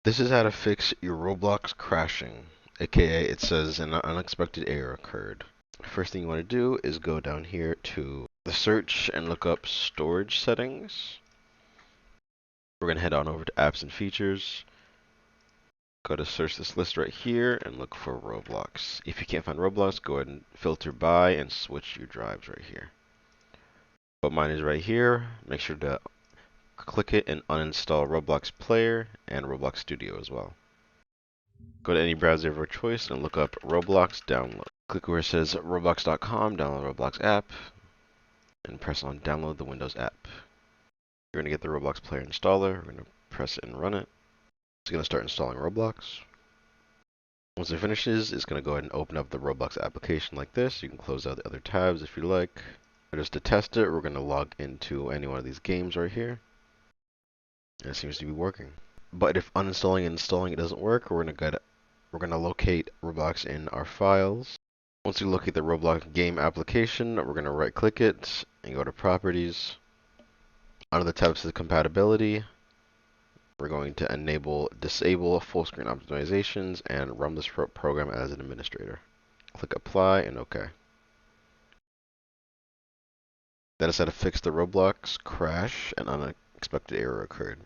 This is how to fix your Roblox crashing, aka it says an unexpected error occurred. First thing you want to do is go down here to the search and look up storage settings. We're going to head on over to apps and features. Go to search this list right here and look for Roblox. If you can't find Roblox, go ahead and filter by and switch your drives right here. But mine is right here. Make sure to click it and uninstall Roblox Player and Roblox Studio as well. Go to any browser of your choice and look up Roblox download. Click where it says roblox.com, download Roblox app, and press on download the Windows app. You're going to get the Roblox Player installer. We're going to press it and run it. It's going to start installing Roblox. Once it finishes, it's going to go ahead and open up the Roblox application like this. You can close out the other tabs if you like. Just to test it, we're going to log into any one of these games right here. And it seems to be working. But if uninstalling and installing it doesn't work, we're going to locate Roblox in our files. Once we locate the Roblox game application, we're going to right click it and go to properties. Under the tab that says compatibility, we're going to disable full screen optimizations and run this program as an administrator. Click apply and OK. That is how to fix the Roblox crash and unexpected error occurred.